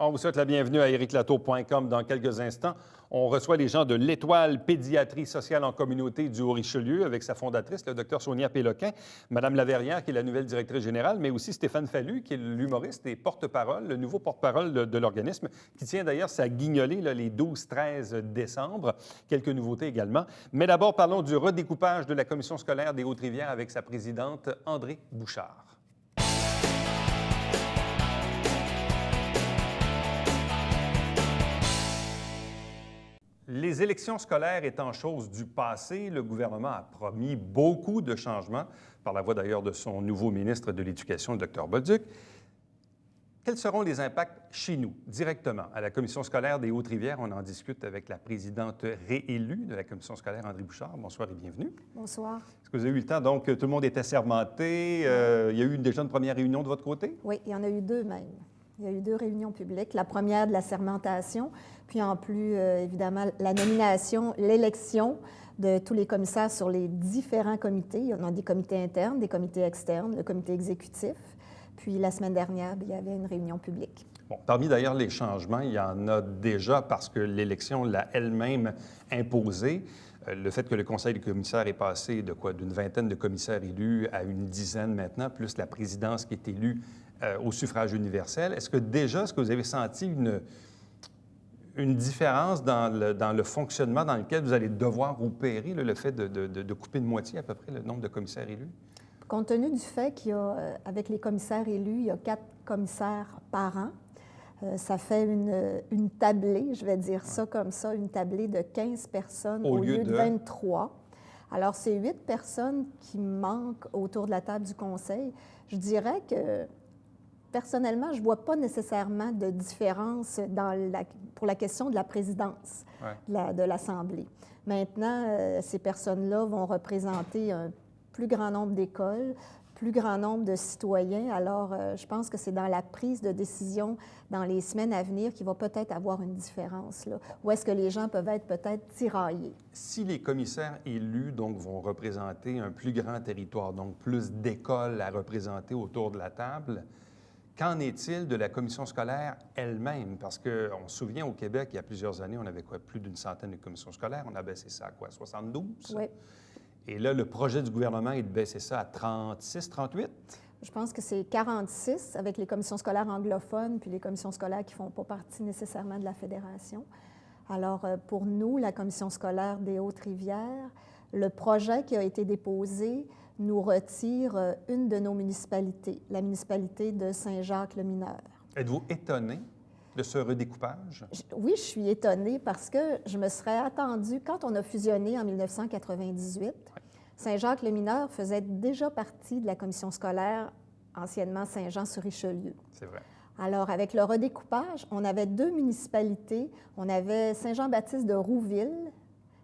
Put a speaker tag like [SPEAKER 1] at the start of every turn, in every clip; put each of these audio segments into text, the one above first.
[SPEAKER 1] On vous souhaite la bienvenue à ériclatour.com. Dans quelques instants, on reçoit les gens de l'Étoile Pédiatrie sociale en communauté du Haut-Richelieu avec sa fondatrice, le Dr Sonia Péloquin, Mme Laverrière, qui est la nouvelle directrice générale, mais aussi Stéphane Fallu, qui est l'humoriste et porte-parole, le nouveau porte-parole de l'organisme, qui tient d'ailleurs sa guignolée les 12-13 décembre. Quelques nouveautés également. Mais d'abord, parlons du redécoupage de la commission scolaire des Hautes-Rivières avec sa présidente, André Bouchard. Les élections scolaires étant chose du passé, le gouvernement a promis beaucoup de changements, par la voix d'ailleurs de son nouveau ministre de l'Éducation, le Dr Bolduc. Quels seront les impacts chez nous, directement? À la commission scolaire des Hautes-Rivières, on en discute avec la présidente réélue de la commission scolaire, André Bouchard. Bonsoir et bienvenue.
[SPEAKER 2] Bonsoir.
[SPEAKER 1] Est-ce que vous avez eu le temps? Donc, tout le monde était assermenté. Il y a eu déjà une première réunion de votre côté?
[SPEAKER 2] Oui, il y en a eu deux même. Il y a eu deux réunions publiques. La première de la sermentation, puis en plus, évidemment, la nomination, l'élection de tous les commissaires sur les différents comités. Il y en a des comités internes, des comités externes, le comité exécutif. Puis la semaine dernière, il y avait une réunion publique.
[SPEAKER 1] Bon, parmi d'ailleurs les changements, il y en a déjà parce que l'élection l'a elle-même imposé. Le fait que le conseil des commissaires est passé de quoi, d'une vingtaine de commissaires élus à une dizaine maintenant, plus la présidence qui est élue au suffrage universel. Est-ce que vous avez senti une différence dans le fonctionnement dans lequel vous allez devoir opérer, le fait de couper de moitié à peu près le nombre de commissaires élus?
[SPEAKER 2] Compte tenu du fait qu'il y a, avec les commissaires élus, il y a 4 commissaires par an, ça fait une tablée, je vais dire ça comme ça, une tablée de 15 personnes au lieu de 23. Alors, c'est 8 personnes qui manquent autour de la table du conseil. Je dirais que, personnellement, je ne vois pas nécessairement de différence pour la question de la présidence de l'Assemblée. Maintenant, ces personnes-là vont représenter un plus grand nombre d'écoles, plus grand nombre de citoyens. Alors, je pense que c'est dans la prise de décision dans les semaines à venir qu'il va peut-être avoir une différence, là. Où est-ce que les gens peuvent être peut-être tiraillés?
[SPEAKER 1] Si les commissaires élus, donc, vont représenter un plus grand territoire, donc plus d'écoles à représenter autour de la table, qu'en est-il de la commission scolaire elle-même? Parce qu'on se souvient, au Québec, il y a plusieurs années, on avait plus d'une centaine de commissions scolaires. On a baissé ça à 72?
[SPEAKER 2] Oui.
[SPEAKER 1] Et là, le projet du gouvernement est de baisser ça à 36, 38?
[SPEAKER 2] Je pense que c'est 46 avec les commissions scolaires anglophones puis les commissions scolaires qui ne font pas partie nécessairement de la fédération. Alors, pour nous, la commission scolaire des Hautes-Rivières, le projet qui a été déposé nous retire une de nos municipalités, la municipalité de Saint-Jacques-le-Mineur.
[SPEAKER 1] Êtes-vous étonné de ce redécoupage?
[SPEAKER 2] Oui, je suis étonnée parce que je me serais attendue, quand on a fusionné en 1998, Saint-Jacques-le-Mineur faisait déjà partie de la commission scolaire, anciennement Saint-Jean-sur-Richelieu.
[SPEAKER 1] C'est vrai.
[SPEAKER 2] Alors, avec le redécoupage, on avait 2 municipalités. On avait Saint-Jean-Baptiste de Rouville,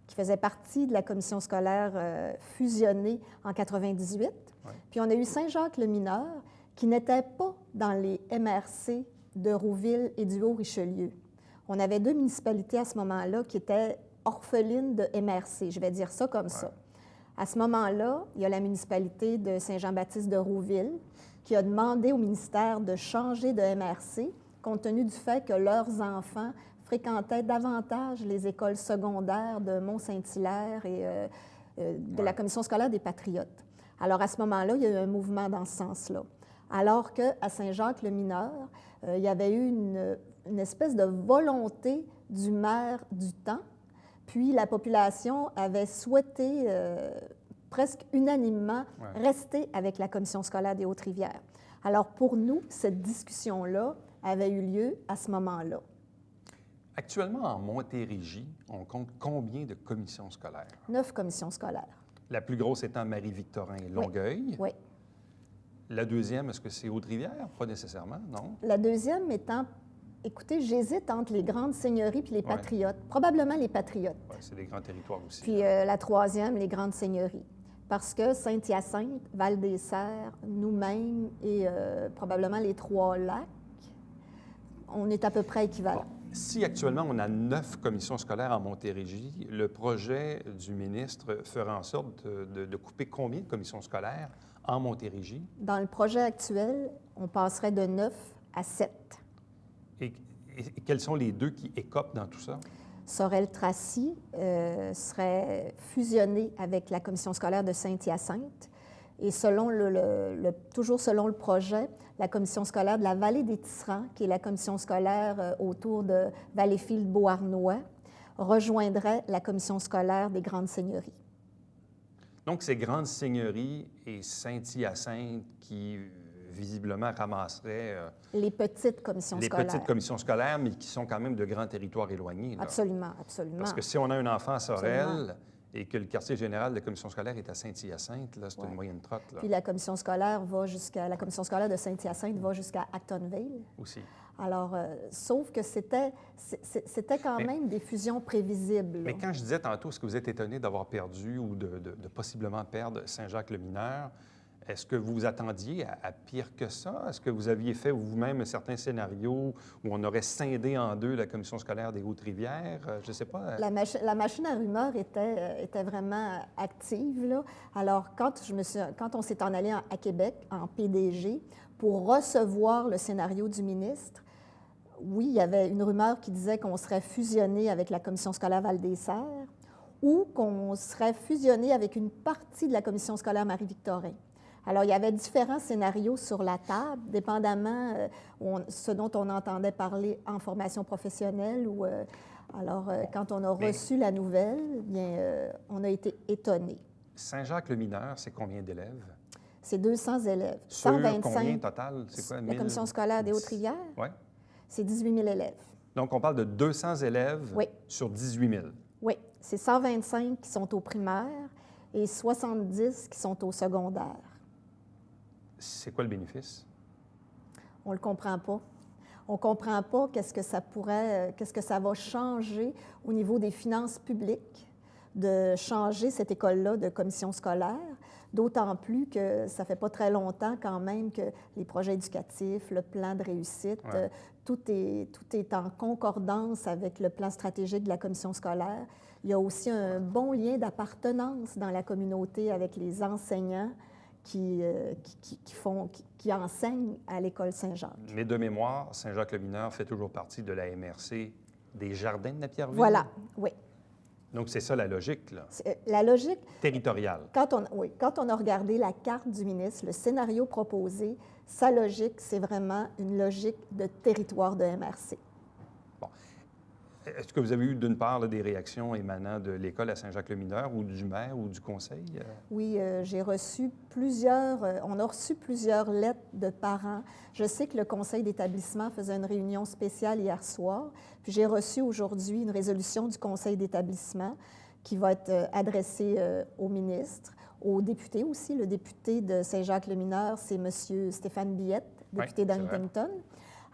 [SPEAKER 2] qui faisait partie de la commission scolaire fusionnée en 98. Puis on a eu Saint-Jacques-le-Mineur, qui n'était pas dans les MRC de Rouville et du Haut-Richelieu. On avait 2 municipalités à ce moment-là qui étaient orphelines de MRC, je vais dire ça comme ça. À ce moment-là, il y a la municipalité de Saint-Jean-Baptiste de Rouville qui a demandé au ministère de changer de MRC compte tenu du fait que leurs enfants fréquentaient davantage les écoles secondaires de Mont-Saint-Hilaire et de la commission scolaire des Patriotes. Alors, à ce moment-là, il y a eu un mouvement dans ce sens-là. Alors qu'à Saint-Jacques-le-Mineur, il y avait eu une espèce de volonté du maire du temps, puis la population avait souhaité presque unanimement rester avec la commission scolaire des Hautes-Rivières. Alors pour nous, cette discussion-là avait eu lieu à ce moment-là.
[SPEAKER 1] Actuellement, en Montérégie, on compte combien de commissions scolaires?
[SPEAKER 2] 9 commissions scolaires.
[SPEAKER 1] La plus grosse étant Marie-Victorin et Longueuil.
[SPEAKER 2] Oui.
[SPEAKER 1] La deuxième, est-ce que c'est Haute-Rivière? Pas nécessairement, non?
[SPEAKER 2] La deuxième étant, écoutez, j'hésite entre les grandes seigneuries puis les patriotes. Probablement les patriotes.
[SPEAKER 1] Oui, c'est des grands territoires aussi.
[SPEAKER 2] Puis la troisième, les grandes seigneuries. Parce que Saint-Hyacinthe, Val-des-Serres, nous-mêmes et probablement les Trois-Lacs, on est à peu près équivalents.
[SPEAKER 1] Bon. Si actuellement on a 9 commissions scolaires en Montérégie, le projet du ministre fera en sorte de couper combien de commissions scolaires en Montérégie?
[SPEAKER 2] Dans le projet actuel, on passerait de 9 à 7.
[SPEAKER 1] Et Et quels sont les deux qui écopent dans tout ça?
[SPEAKER 2] Sorel-Tracy serait fusionné avec la commission scolaire de Saint-Hyacinthe. Et toujours selon le projet, la commission scolaire de la Vallée des Tisserands, qui est la commission scolaire autour de Valleyfield-Beauharnois, rejoindrait la commission scolaire des Grandes Seigneuries.
[SPEAKER 1] Donc, ces Grandes Seigneuries et Saint-Hyacinthe qui, visiblement, ramasseraient
[SPEAKER 2] les petites commissions scolaires.
[SPEAKER 1] Les petites commissions scolaires, mais qui sont quand même de grands territoires éloignés. Là.
[SPEAKER 2] Absolument, absolument.
[SPEAKER 1] Parce que si on a un enfant à Sorel
[SPEAKER 2] Absolument.
[SPEAKER 1] Et que le quartier général de la commission scolaire est à Saint-Hyacinthe, là, c'est une moyenne trotte. Là.
[SPEAKER 2] Puis la commission scolaire de Saint-Hyacinthe va jusqu'à Actonville.
[SPEAKER 1] Aussi.
[SPEAKER 2] Alors, sauf que c'était quand même des fusions prévisibles.
[SPEAKER 1] Mais quand je disais tantôt, est-ce que vous êtes étonné d'avoir perdu ou de possiblement perdre Saint-Jacques-le-Mineur, est-ce que vous vous attendiez à pire que ça? Est-ce que vous aviez fait vous-même un certain scénario où on aurait scindé en deux la commission scolaire des Hautes-Rivières? Je ne sais pas.
[SPEAKER 2] La machine à rumeurs était vraiment active, là. Alors, quand on s'est en allé à Québec, en PDG, pour recevoir le scénario du ministre, oui, il y avait une rumeur qui disait qu'on serait fusionné avec la commission scolaire Val-des-Serres ou qu'on serait fusionné avec une partie de la commission scolaire Marie-Victorin. Alors, il y avait différents scénarios sur la table, dépendamment ce dont on entendait parler en formation professionnelle. Quand on a reçu la nouvelle, bien, on a été étonnés.
[SPEAKER 1] Saint-Jacques-le-Mineur, c'est combien d'élèves?
[SPEAKER 2] C'est 200 élèves.
[SPEAKER 1] Sur
[SPEAKER 2] 125.
[SPEAKER 1] Combien total? C'est quoi?
[SPEAKER 2] La commission scolaire des Hautes-Rivières?
[SPEAKER 1] Oui.
[SPEAKER 2] C'est 18 000 élèves.
[SPEAKER 1] Donc, on parle de 200 élèves sur 18 000.
[SPEAKER 2] Oui. C'est 125 qui sont au primaire et 70 qui sont au secondaire.
[SPEAKER 1] C'est quoi le bénéfice?
[SPEAKER 2] On ne le comprend pas. On ne comprend pas qu'est-ce que ça va changer au niveau des finances publiques de changer cette école-là de commission scolaire, d'autant plus que ça ne fait pas très longtemps quand même que les projets éducatifs, le plan de réussite, tout est en concordance avec le plan stratégique de la commission scolaire. Il y a aussi un bon lien d'appartenance dans la communauté avec les enseignants qui enseignent à l'école Saint-Jacques.
[SPEAKER 1] Mais de mémoire, Saint-Jacques-le-Mineur fait toujours partie de la MRC des Jardins de Napierville.
[SPEAKER 2] Voilà, oui.
[SPEAKER 1] Donc, c'est ça la logique, là.
[SPEAKER 2] La logique...
[SPEAKER 1] Territoriale.
[SPEAKER 2] Quand on a regardé la carte du ministre, le scénario proposé, sa logique, c'est vraiment une logique de territoire de MRC.
[SPEAKER 1] Bon. Est-ce que vous avez eu, d'une part, là, des réactions émanant de l'école à Saint-Jacques-le-Mineur ou du maire ou du conseil?
[SPEAKER 2] Oui, on a reçu plusieurs lettres de parents. Je sais que le conseil d'établissement faisait une réunion spéciale hier soir, puis j'ai reçu aujourd'hui une résolution du conseil d'établissement qui va être adressée au ministre, aux députés aussi. Le député de Saint-Jacques-le-Mineur, c'est M. Stéphane Billette, député d'Huntington.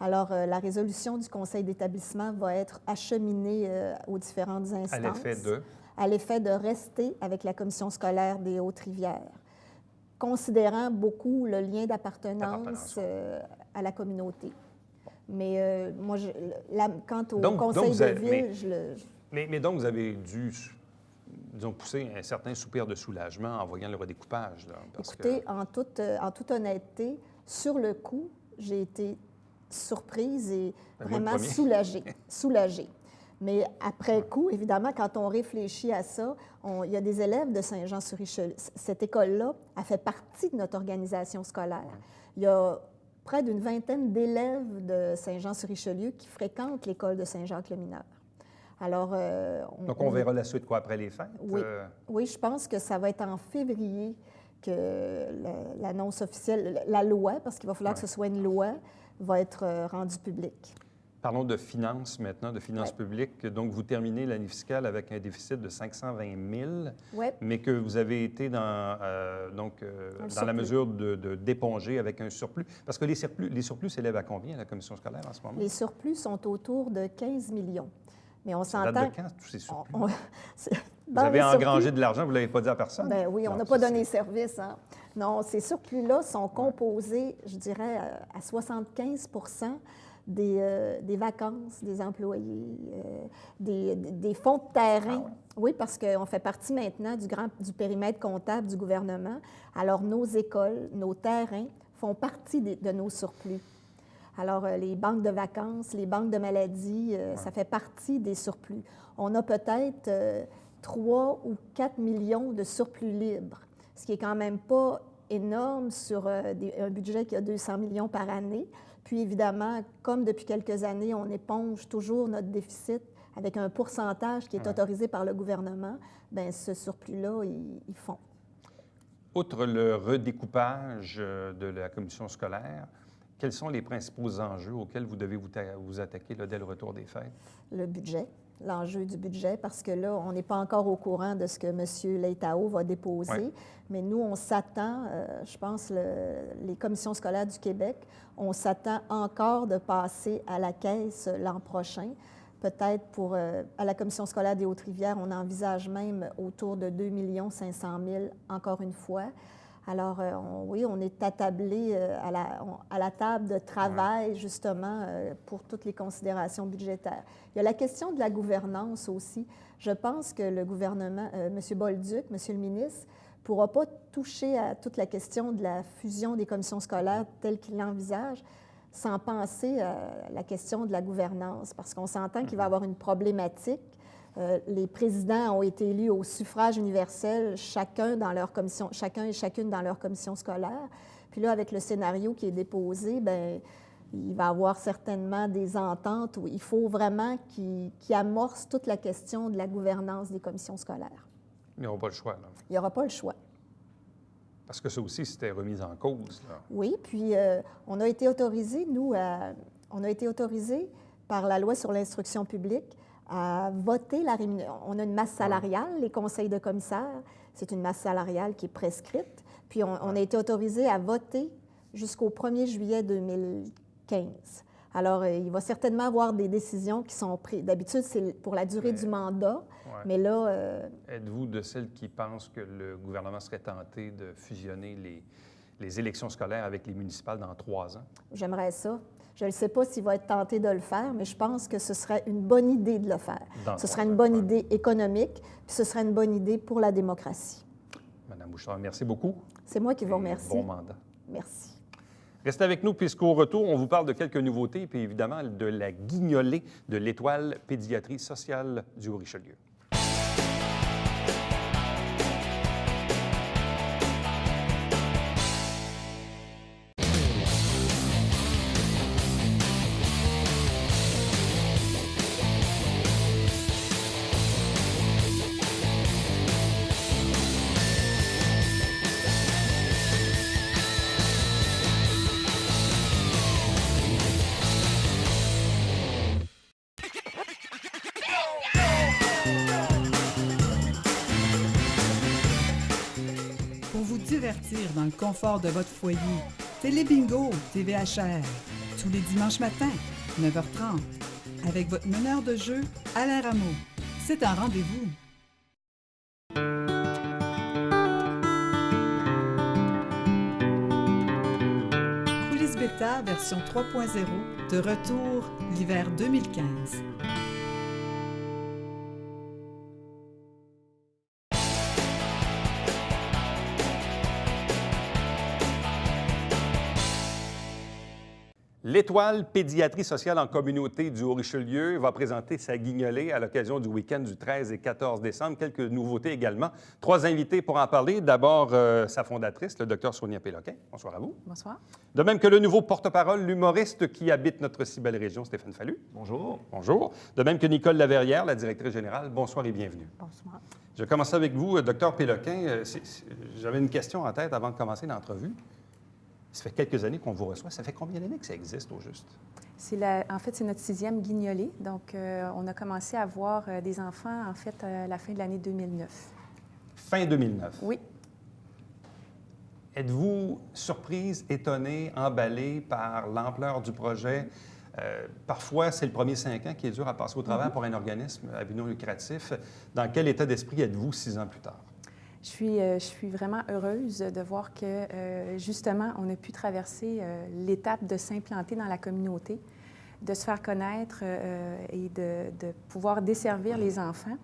[SPEAKER 2] Alors, la résolution du conseil d'établissement va être acheminée aux différentes instances.
[SPEAKER 1] À l'effet de?
[SPEAKER 2] À l'effet de rester avec la commission scolaire des Hautes-Rivières, considérant beaucoup le lien d'appartenance à la communauté. Mais moi, quant au conseil de ville,
[SPEAKER 1] Mais donc, vous avez dû, disons, pousser un certain soupir de soulagement en voyant le redécoupage, là,
[SPEAKER 2] Écoutez, en toute honnêteté, sur le coup, j'ai été surprise et vraiment soulagée. Mais après coup, évidemment, quand on réfléchit à ça, il y a des élèves de Saint-Jean-sur-Richelieu. Cette école-là a fait partie de notre organisation scolaire. Il y a près d'une vingtaine d'élèves de Saint-Jean-sur-Richelieu qui fréquentent l'école de Saint-Jacques-le-Mineur. Alors,
[SPEAKER 1] donc, on verra la suite quoi après les fêtes?
[SPEAKER 2] Oui, je pense que ça va être en février que l'annonce officielle, la loi, parce qu'il va falloir que ce soit une loi, va être rendue publique.
[SPEAKER 1] Parlons de finances maintenant, de finances publiques. Donc, vous terminez l'année fiscale avec un déficit de 520 000, mais que vous avez été dans la mesure d'éponger avec un surplus. Parce que les surplus s'élèvent à combien à la commission scolaire en ce moment?
[SPEAKER 2] Les surplus sont autour de 15 millions. Mais on
[SPEAKER 1] s'entend... Ça date de quand, tous ces surplus? Vous
[SPEAKER 2] avez
[SPEAKER 1] engrangé de l'argent, vous ne l'avez pas dit à personne?
[SPEAKER 2] Bien oui, on n'a pas donné service. Hein? Non, ces surplus-là sont composés, je dirais, à 75 des vacances des employés, des fonds de terrain. Oui, parce qu'on fait partie maintenant du périmètre comptable du gouvernement. Alors, nos écoles, nos terrains font partie de nos surplus. Alors, les banques de vacances, les banques de maladies, ça fait partie des surplus. On a peut-être 3 ou 4 millions de surplus libres, ce qui est quand même pas énorme sur un budget qui a 200 millions par année. Puis, évidemment, comme depuis quelques années, on éponge toujours notre déficit avec un pourcentage qui est autorisé par le gouvernement, bien, ce surplus-là, ils font.
[SPEAKER 1] Outre le redécoupage de la commission scolaire, quels sont les principaux enjeux auxquels vous devez vous attaquer là, dès le retour des fêtes?
[SPEAKER 2] Le budget, l'enjeu du budget, parce que là, on n'est pas encore au courant de ce que M. Leitao va déposer, mais nous, on s'attend, je pense, les commissions scolaires du Québec, on s'attend encore de passer à la caisse l'an prochain. Peut-être à la commission scolaire des Hautes-Rivières, on envisage même autour de 2 500 000 encore une fois. Alors, oui, on est attablé à la table de travail, justement, pour toutes les considérations budgétaires. Il y a la question de la gouvernance aussi. Je pense que le gouvernement, M. Bolduc, M. le ministre, ne pourra pas toucher à toute la question de la fusion des commissions scolaires telle qu'il l'envisage sans penser à la question de la gouvernance, parce qu'on s'entend qu'il va y avoir une problématique. Les présidents ont été élus au suffrage universel, chacun et chacune dans leur commission scolaire. Puis là, avec le scénario qui est déposé, bien, il va y avoir certainement des ententes où il faut vraiment qu'ils amorcent toute la question de la gouvernance des commissions scolaires.
[SPEAKER 1] Il n'y aura pas le choix, là.
[SPEAKER 2] Il n'y aura pas le choix.
[SPEAKER 1] Parce que ça aussi, c'était remis en cause, là.
[SPEAKER 2] Oui, puis on a été autorisés, par la loi sur l'instruction publique à voter la rémunération. On a une masse salariale, les conseils de commissaires, c'est une masse salariale qui est prescrite. Puis on a été autorisés à voter jusqu'au 1er juillet 2015. Alors, il va certainement avoir des décisions qui sont prises. D'habitude, c'est pour la durée du mandat, mais là...
[SPEAKER 1] Êtes-vous de celles qui pensent que le gouvernement serait tenté de fusionner les élections scolaires avec les municipales dans 3 ans?
[SPEAKER 2] J'aimerais ça. Je ne sais pas s'il va être tenté de le faire, mais je pense que ce serait une bonne idée de le faire. Ce serait une bonne idée économique, puis ce serait une bonne idée pour la démocratie.
[SPEAKER 1] Madame Bouchard, merci beaucoup.
[SPEAKER 2] C'est moi qui vous remercie.
[SPEAKER 1] Bon mandat.
[SPEAKER 2] Merci.
[SPEAKER 1] Restez avec nous, puisqu'au retour, on vous parle de quelques nouveautés, puis évidemment de la guignolée de l'Étoile Pédiatrie Sociale du Haut-Richelieu.
[SPEAKER 3] Divertir dans le confort de votre foyer. Télébingo, TVHR, tous les dimanches matins, 9h30, avec votre meneur de jeu, Alain Rameau. C'est un rendez-vous. Coulisses Bêta, version 3.0, de retour l'hiver 2015.
[SPEAKER 1] L'Étoile Pédiatrie Sociale en Communauté du Haut-Richelieu va présenter sa guignolée à l'occasion du week-end du 13 et 14 décembre. Quelques nouveautés également. 3 invités pour en parler. D'abord, sa fondatrice, le Dr Sonia Péloquin. Bonsoir à vous.
[SPEAKER 4] Bonsoir.
[SPEAKER 1] De même que le nouveau porte-parole, l'humoriste qui habite notre si belle région, Stéphane Fallu.
[SPEAKER 5] Bonjour.
[SPEAKER 1] Bonjour. De même que Nicole Laverrière, la directrice générale. Bonsoir et bienvenue.
[SPEAKER 4] Bonsoir.
[SPEAKER 1] Je vais commencer avec vous, Dr Péloquin. J'avais une question en tête avant de commencer l'entrevue. Ça fait quelques années qu'on vous reçoit. Ça fait combien d'années que ça existe, au juste?
[SPEAKER 4] En fait, c'est notre 6e guignolée. Donc, on a commencé à avoir des enfants, en fait, à la fin de l'année 2009.
[SPEAKER 1] Fin 2009?
[SPEAKER 4] Oui.
[SPEAKER 1] Êtes-vous surprise, étonnée, emballée par l'ampleur du projet? Parfois, c'est le premier 5 ans qui est dur à passer au travers pour un organisme à but non lucratif. Dans quel état d'esprit êtes-vous 6 ans plus tard?
[SPEAKER 4] Je suis vraiment heureuse de voir que, justement, on a pu traverser l'étape de s'implanter dans la communauté, de se faire connaître et de pouvoir desservir les enfants.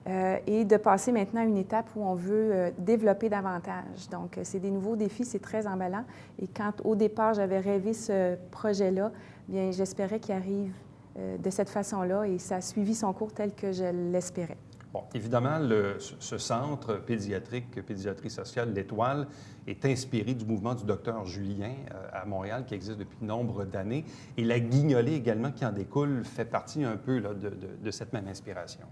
[SPEAKER 4] et de passer maintenant à une étape où on veut développer davantage. Donc, c'est des nouveaux défis, c'est très emballant. Et quand, au départ, j'avais rêvé ce projet-là, bien, j'espérais qu'il arrive de cette façon-là et ça a suivi son cours tel que je l'espérais.
[SPEAKER 1] Bon, évidemment, ce centre pédiatrique, pédiatrie sociale, l'Étoile, est inspiré du mouvement du docteur Julien à Montréal, qui existe depuis nombre d'années. Et la guignolée également qui en découle fait partie un peu là, de cette même inspiration.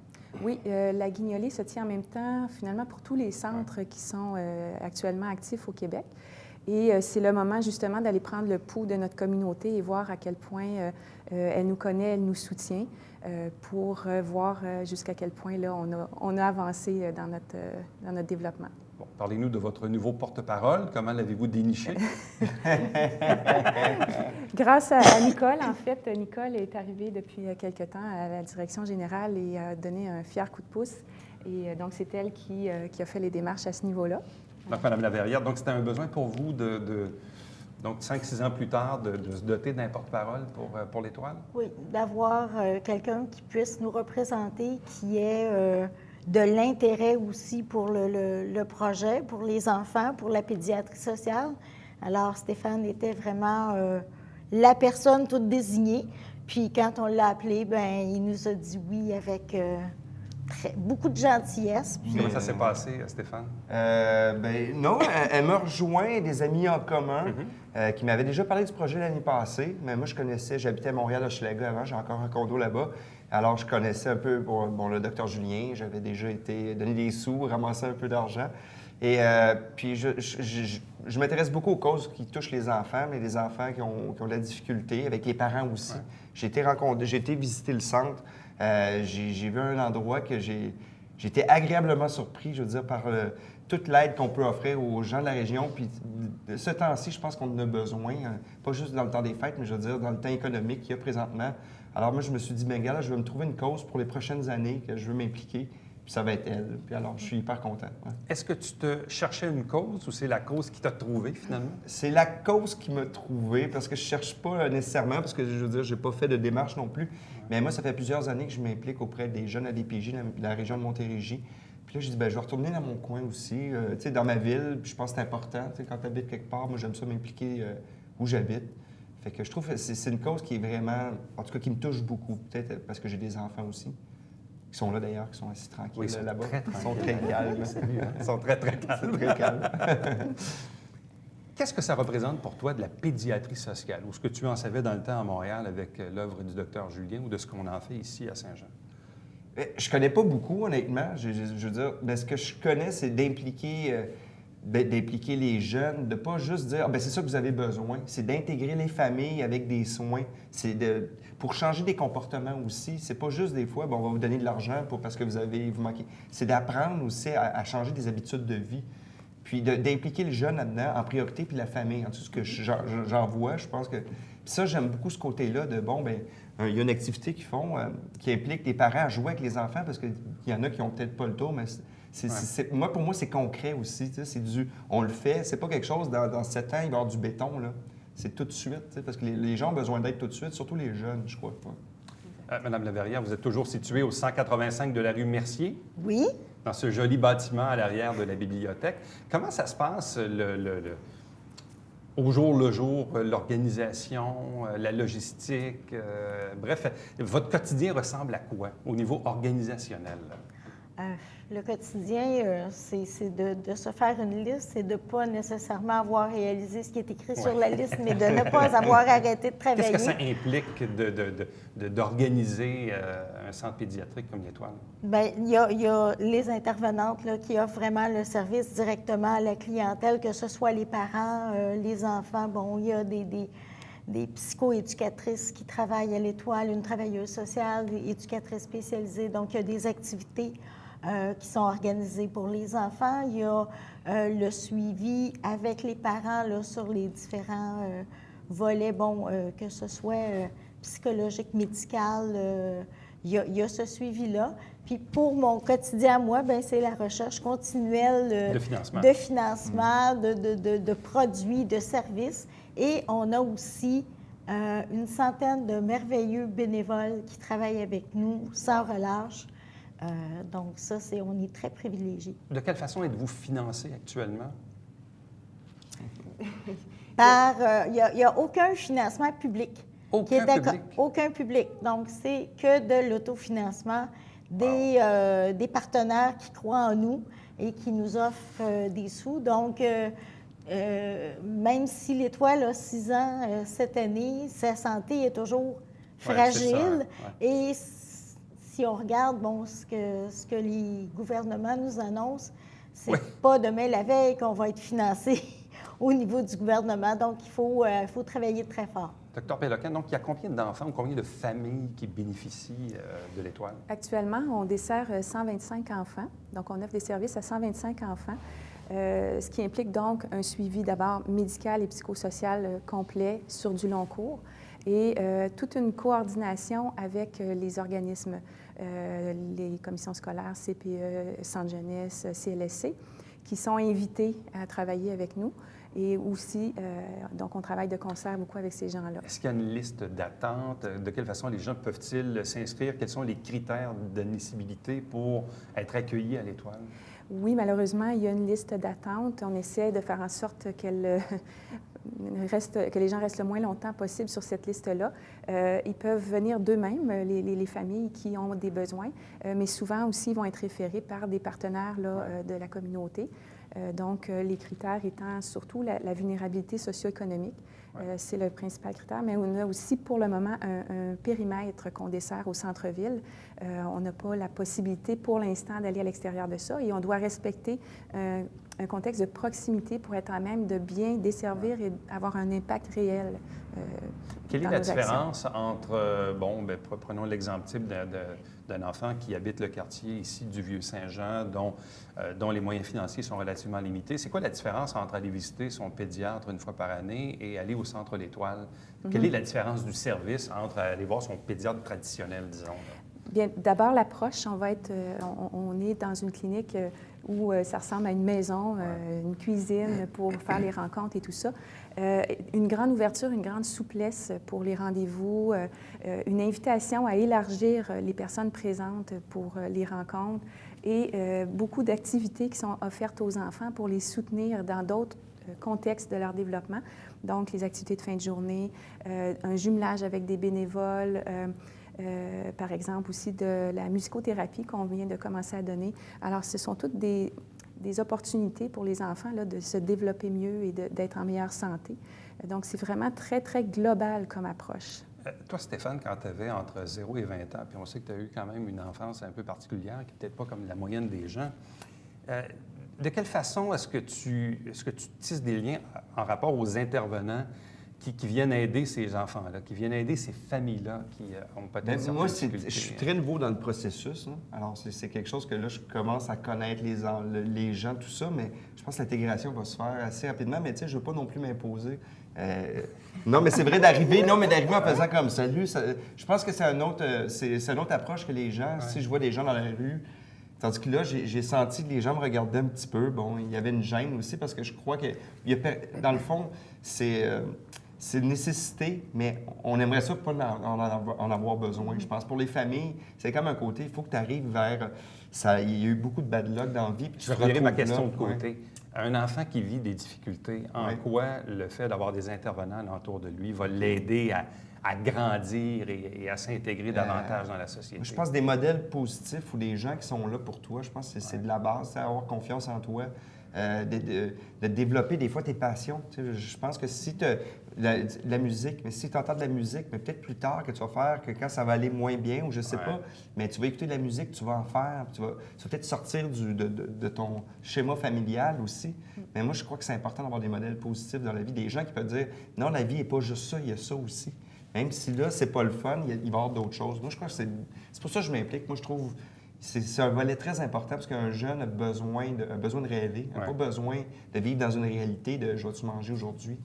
[SPEAKER 4] Oui, la guignolée se tient en même temps, finalement, pour tous les centres qui sont actuellement actifs au Québec. Et c'est le moment, justement, d'aller prendre le pouls de notre communauté et voir à quel point elle nous connaît, elle nous soutient, pour voir jusqu'à quel point, là, on a avancé dans notre développement.
[SPEAKER 1] Bon, parlez-nous de votre nouveau porte-parole. Comment l'avez-vous déniché?
[SPEAKER 4] Grâce à Nicole, en fait. Nicole est arrivée depuis quelque temps à la direction générale et a donné un fier coup de pouce. Et donc, c'est elle qui a fait les démarches à ce niveau-là.
[SPEAKER 1] Donc, Mme Laverrière, donc c'était un besoin pour vous donc 5-6 ans plus tard, de se doter d'un porte-parole pour l'Étoile?
[SPEAKER 5] Oui, d'avoir quelqu'un qui puisse nous représenter, qui ait de l'intérêt aussi pour le projet, pour les enfants, pour la pédiatrie sociale. Alors, Stéphane était vraiment la personne toute désignée. Puis, quand on l'a appelé, bien, il nous a dit oui avec beaucoup de gentillesse. Puis,
[SPEAKER 1] comment ça s'est passé, Stéphane?
[SPEAKER 6] Non, elle m'a rejoint des amis en commun qui m'avaient déjà parlé du projet l'année passée. Mais moi, j'habitais à Montréal, à Hochelaga avant, j'ai encore un condo là-bas. Alors, je connaissais un peu le docteur Julien. J'avais déjà été donner des sous, ramasser un peu d'argent. Et puis, je m'intéresse beaucoup aux causes qui touchent les enfants, mais les enfants qui ont de la difficulté, avec les parents aussi. Ouais. J'ai été visiter le centre. J'ai vu un endroit que j'ai été agréablement surpris, je veux dire, par toute l'aide qu'on peut offrir aux gens de la région. Puis, de ce temps-ci, je pense qu'on en a besoin, pas juste dans le temps des fêtes, mais je veux dire, dans le temps économique qu'il y a présentement. Alors, moi, je me suis dit, bien, gars, là, je vais me trouver une cause pour les prochaines années que je veux m'impliquer. Puis ça va être elle. Puis alors, je suis hyper content. Ouais.
[SPEAKER 1] Est-ce que tu te cherchais une cause ou c'est la cause qui t'a trouvé, finalement?
[SPEAKER 6] C'est la cause qui m'a trouvé, parce que je cherche pas nécessairement, parce que, je veux dire, j'ai pas fait de démarche non plus. Mais moi, ça fait plusieurs années que je m'implique auprès des jeunes ADPJ de la région de Montérégie. Puis là, je dis, bien, je vais retourner dans mon coin aussi, tu sais, dans ma ville. Puis je pense que c'est important. Tu sais, quand tu habites quelque part, moi, j'aime ça m'impliquer où j'habite. Fait que je trouve que c'est une cause qui est vraiment, en tout cas, qui me touche beaucoup. Peut-être parce que j'ai des enfants aussi. Qui sont là d'ailleurs, qui sont assis tranquilles là-bas. Ils sont très calmes.
[SPEAKER 1] Ils sont très, très calmes.
[SPEAKER 6] Très calmes.
[SPEAKER 1] Qu'est-ce que ça représente pour toi de la pédiatrie sociale? Ou ce que tu en savais dans le temps à Montréal avec l'œuvre du docteur Julien ou de ce qu'on en fait ici à Saint-Jean?
[SPEAKER 6] Je connais pas beaucoup, honnêtement. Je veux dire, mais ce que je connais, c'est d'impliquer les jeunes, de pas juste dire c'est ça que vous avez besoin. C'est d'intégrer les familles avec des soins. Pour changer des comportements aussi. C'est pas juste des fois, on va vous donner de l'argent parce que vous manquez. C'est d'apprendre aussi à changer des habitudes de vie. Puis d'impliquer le jeune là-dedans en priorité, puis la famille. En tout ce que j'en vois, je pense que... Puis ça, j'aime beaucoup ce côté-là de, il y a une activité qu'ils font qui implique les parents à jouer avec les enfants, parce qu'il y en a qui n'ont peut-être pas le tour, mais pour moi, c'est concret aussi. On le fait. C'est pas quelque chose, dans 7 ans, il va y avoir du béton, là. C'est tout de suite, parce que les gens ont besoin d'aide tout de suite, surtout les jeunes, je crois.
[SPEAKER 1] Madame Laverrière, vous êtes toujours située au 185 de la rue Mercier?
[SPEAKER 5] Oui.
[SPEAKER 1] Dans ce joli bâtiment à l'arrière de la bibliothèque. Comment ça se passe au jour le jour, l'organisation, la logistique? Bref, votre quotidien ressemble à quoi au niveau organisationnel?
[SPEAKER 5] Le quotidien, c'est de se faire une liste, c'est de ne pas nécessairement avoir réalisé ce qui est écrit sur la liste, mais de ne pas avoir arrêté de travailler.
[SPEAKER 1] Qu'est-ce que ça implique d'organiser un centre pédiatrique comme l'Étoile? Bien,
[SPEAKER 5] il y a les intervenantes là, qui offrent vraiment le service directement à la clientèle, que ce soit les parents, les enfants. Bon, il y a des psychoéducatrices qui travaillent à l'Étoile, une travailleuse sociale, des éducatrices spécialisées. Donc, il y a des activités qui sont organisées pour les enfants. Il y a le suivi avec les parents là, sur les différents volets, que ce soit psychologique, médical. Il y a ce suivi-là. Puis pour mon quotidien, moi, c'est la recherche continuelle de financement, de produits, de services. Et on a aussi une centaine de merveilleux bénévoles qui travaillent avec nous sans relâche. Donc ça, on est très privilégiés.
[SPEAKER 1] De quelle façon êtes-vous financé actuellement?
[SPEAKER 5] Il n'y a aucun financement public.
[SPEAKER 1] Aucun public?
[SPEAKER 5] Aucun public. Donc, c'est que de l'autofinancement des partenaires qui croient en nous et qui nous offrent des sous. Donc, même si l'Étoile a 6 ans cette année, sa santé est toujours fragile. Et si on regarde ce que les gouvernements nous annoncent, c'est pas demain la veille qu'on va être financé au niveau du gouvernement. Donc, il faut travailler très fort.
[SPEAKER 1] Docteur Péloquin, donc il y a combien d'enfants ou combien de familles qui bénéficient de l'Étoile?
[SPEAKER 4] Actuellement, on dessert 125 enfants. Donc, on offre des services à 125 enfants, ce qui implique donc un suivi d'abord médical et psychosocial complet sur du long cours et toute une coordination avec les organismes, les commissions scolaires, CPE, Centre jeunesse, CLSC, qui sont invités à travailler avec nous. Et aussi, donc, on travaille de concert beaucoup avec ces gens-là.
[SPEAKER 1] Est-ce qu'il y a une liste d'attente? De quelle façon les gens peuvent-ils s'inscrire? Quels sont les critères d'admissibilité pour être accueillis à l'Étoile?
[SPEAKER 4] Oui, malheureusement, il y a une liste d'attente. On essaie de faire en sorte que les gens restent le moins longtemps possible sur cette liste-là. Ils peuvent venir d'eux-mêmes, les familles qui ont des besoins, mais souvent aussi, ils vont être référés par des partenaires de la communauté. Donc, les critères étant surtout la vulnérabilité socio-économique. C'est le principal critère, mais on a aussi pour le moment un périmètre qu'on dessert au centre-ville. On n'a pas la possibilité pour l'instant d'aller à l'extérieur de ça et on doit respecter un contexte de proximité pour être à même de bien desservir et avoir un impact réel.
[SPEAKER 1] Quelle est la différence entre, prenons l'exemple type d'un enfant qui habite le quartier ici du Vieux-Saint-Jean, dont les moyens financiers sont relativement limités. C'est quoi la différence entre aller visiter son pédiatre une fois par année et aller au Centre L'Étoile? Quelle est la différence du service entre aller voir son pédiatre traditionnel, disons?
[SPEAKER 4] Bien, d'abord, l'approche, on est dans une clinique où ça ressemble à une maison, une cuisine pour faire les rencontres et tout ça. Une grande ouverture, une grande souplesse pour les rendez-vous, une invitation à élargir les personnes présentes pour les rencontres et beaucoup d'activités qui sont offertes aux enfants pour les soutenir dans d'autres contexte de leur développement. Donc, les activités de fin de journée, un jumelage avec des bénévoles, par exemple aussi de la musicothérapie qu'on vient de commencer à donner. Alors, ce sont toutes des opportunités pour les enfants là, de se développer mieux et d'être en meilleure santé. Donc, c'est vraiment très, très global comme approche.
[SPEAKER 1] Toi, Stéphane, quand tu avais entre 0 et 20 ans, puis on sait que tu as eu quand même une enfance un peu particulière, qui n'est peut-être pas comme la moyenne des gens, de quelle façon est-ce que tu tisses des liens en rapport aux intervenants qui viennent aider ces enfants-là, qui viennent aider ces familles-là qui ont peut-être certaines difficultés?
[SPEAKER 6] Je suis très nouveau dans le processus. Hein. Alors, c'est quelque chose que là, je commence à connaître les gens, tout ça, mais je pense que l'intégration va se faire assez rapidement. Mais tu sais, je ne veux pas non plus m'imposer. Non, mais c'est vrai d'arriver en faisant comme salut. Je pense que c'est une autre approche que les gens. Si je vois des gens dans la rue, tandis que là, j'ai senti que les gens me regardaient un petit peu. Bon, il y avait une gêne aussi parce que je crois que, dans le fond, c'est une nécessité, mais on aimerait ça pas en avoir besoin. Je pense pour les familles, c'est comme un côté, il faut que tu arrives vers... il y a eu beaucoup de bad luck dans la vie.
[SPEAKER 1] Je vais revirer ma question de côté. Ouais. Un enfant qui vit des difficultés, en quoi le fait d'avoir des intervenants autour de lui va l'aider à grandir et à s'intégrer davantage dans la société? Je
[SPEAKER 6] pense des modèles positifs ou des gens qui sont là pour toi, je pense que c'est de la base, c'est avoir confiance en toi. De développer des fois tes passions. Tu sais, je pense que si tu as la musique, mais si tu entends de la musique, mais peut-être plus tard que tu vas faire, que quand ça va aller moins bien ou je sais pas, mais tu vas écouter de la musique, tu vas en faire, tu vas peut-être sortir de ton schéma familial aussi. Mais moi, je crois que c'est important d'avoir des modèles positifs dans la vie, des gens qui peuvent dire « Non, la vie n'est pas juste ça, il y a ça aussi ». Même si là, c'est pas le fun, il va y avoir d'autres choses. Moi, je crois que c'est pour ça que je m'implique. Moi, je trouve... C'est un volet très important parce qu'un jeune a besoin de rêver, n'a pas besoin de vivre dans une réalité de « je vais-tu manger aujourd'hui ».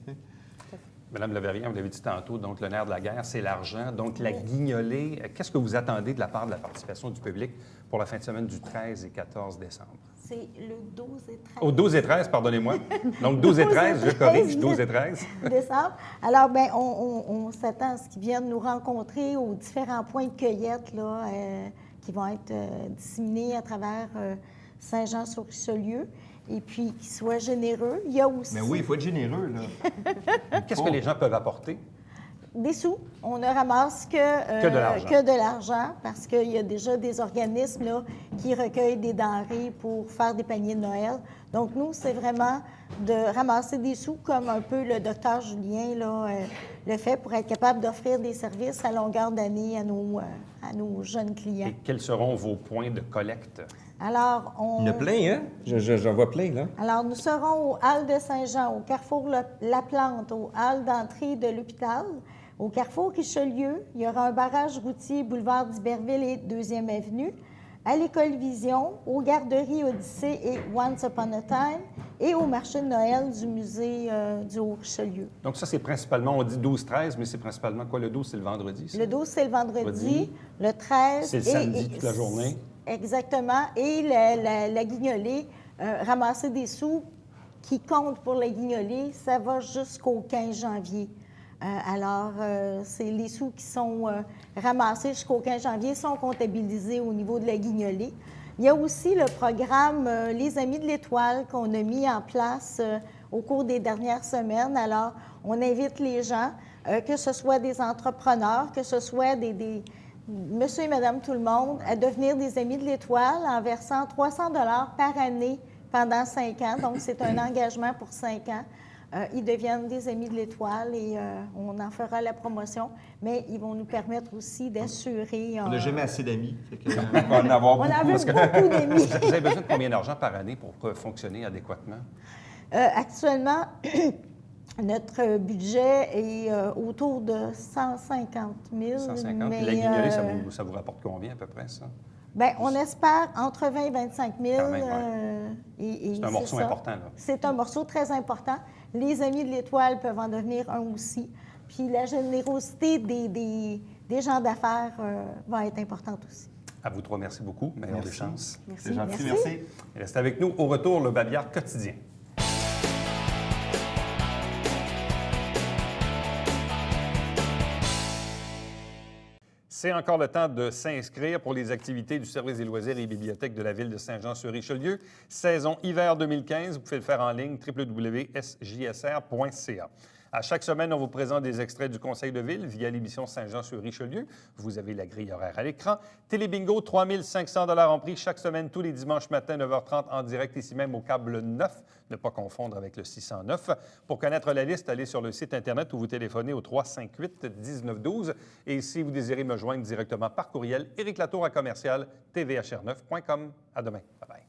[SPEAKER 1] Madame Laverrière, vous l'avez dit tantôt, donc le nerf de la guerre, c'est l'argent. Donc la guignolée, qu'est-ce que vous attendez de la part de la participation du public pour la fin de semaine du 13 et 14 décembre?
[SPEAKER 5] C'est le 12 et 13.
[SPEAKER 1] Au 12 et 13, pardonnez-moi. Donc 12 et 13, je corrige, 12 et 13.
[SPEAKER 5] Décembre. Alors, bien, on s'attend à ce qu'ils viennent nous rencontrer aux différents points de cueillette, là, qui vont être disséminés à travers Saint-Jean-sur-Richelieu et puis qu'ils soient généreux. Il y a aussi...
[SPEAKER 6] Mais oui, il faut être généreux, là.
[SPEAKER 1] Qu'est-ce que les gens peuvent apporter?
[SPEAKER 5] Des sous. On ne ramasse que de l'argent parce qu'il y a déjà des organismes là, qui recueillent des denrées pour faire des paniers de Noël. Donc, nous, c'est vraiment de ramasser des sous comme un peu le docteur Julien là, le fait pour être capable d'offrir des services à longueur d'année à nos jeunes clients.
[SPEAKER 1] Et quels seront vos points de collecte?
[SPEAKER 5] Alors,
[SPEAKER 6] Il y en a plein, hein? J'en vois plein, là.
[SPEAKER 5] Alors, nous serons au Hall de Saint-Jean, au Carrefour La Plante, au Hall d'entrée de l'hôpital. Au Carrefour Richelieu, il y aura un barrage routier boulevard d'Iberville et 2e Avenue. À l'École Vision, aux garderies Odyssée et Once Upon a Time, et au marché de Noël du musée du Haut-Richelieu.
[SPEAKER 1] Donc ça, c'est principalement, on dit 12-13, mais c'est principalement quoi? Le 12, c'est le vendredi, ça?
[SPEAKER 5] Le 12, c'est le vendredi. Le 13...
[SPEAKER 1] C'est le samedi toute la journée.
[SPEAKER 5] Exactement. Et la guignolée, ramasser des sous qui comptent pour la guignolée, ça va jusqu'au 15 janvier. Alors, c'est les sous qui sont ramassés jusqu'au 15 janvier sont comptabilisés au niveau de la guignolée. Il y a aussi le programme Les Amis de l'Étoile qu'on a mis en place au cours des dernières semaines. Alors, on invite les gens, que ce soit des entrepreneurs, que ce soit des monsieur et madame tout le monde, à devenir des Amis de l'Étoile en versant 300 $ par année pendant 5 ans. Donc, c'est un engagement pour 5 ans. Ils deviennent des Amis de l'Étoile et on en fera la promotion, mais ils vont nous permettre aussi d'assurer...
[SPEAKER 6] On n'a jamais assez d'amis. On va en avoir beaucoup.
[SPEAKER 5] On a beaucoup d'amis.
[SPEAKER 1] Vous avez besoin de combien d'argent par année pour fonctionner adéquatement?
[SPEAKER 5] Actuellement, notre budget est autour de 150 000.
[SPEAKER 1] 150.
[SPEAKER 5] Mais,
[SPEAKER 1] la guignolée, ça vous rapporte combien à peu près, ça?
[SPEAKER 5] Bien, on espère entre 20 et 25 000.
[SPEAKER 1] Quand même, ouais. C'est un morceau important, là.
[SPEAKER 5] C'est un morceau très important. Les Amis de l'Étoile peuvent en devenir un aussi. Puis la générosité des gens d'affaires va être importante aussi.
[SPEAKER 1] À vous trois, merci beaucoup. Meilleure des chances.
[SPEAKER 5] Merci.
[SPEAKER 6] C'est gentil, merci.
[SPEAKER 1] Restez avec nous. Au retour, le Babillard quotidien. C'est encore le temps de s'inscrire pour les activités du service des loisirs et bibliothèques de la ville de Saint-Jean-sur-Richelieu. Saison hiver 2015, vous pouvez le faire en ligne, www.sjsr.ca. À chaque semaine, on vous présente des extraits du Conseil de ville via l'émission Saint-Jean-sur-Richelieu. Vous avez la grille horaire à l'écran. Télébingo, 3 500 $ en prix chaque semaine, tous les dimanches matins, 9h30 en direct ici même au câble 9. Ne pas confondre avec le 609. Pour connaître la liste, allez sur le site Internet ou vous téléphonez au 358-1912. Et si vous désirez me joindre directement par courriel, Éric Latour à commercial tvhr9.com. À demain. Bye bye.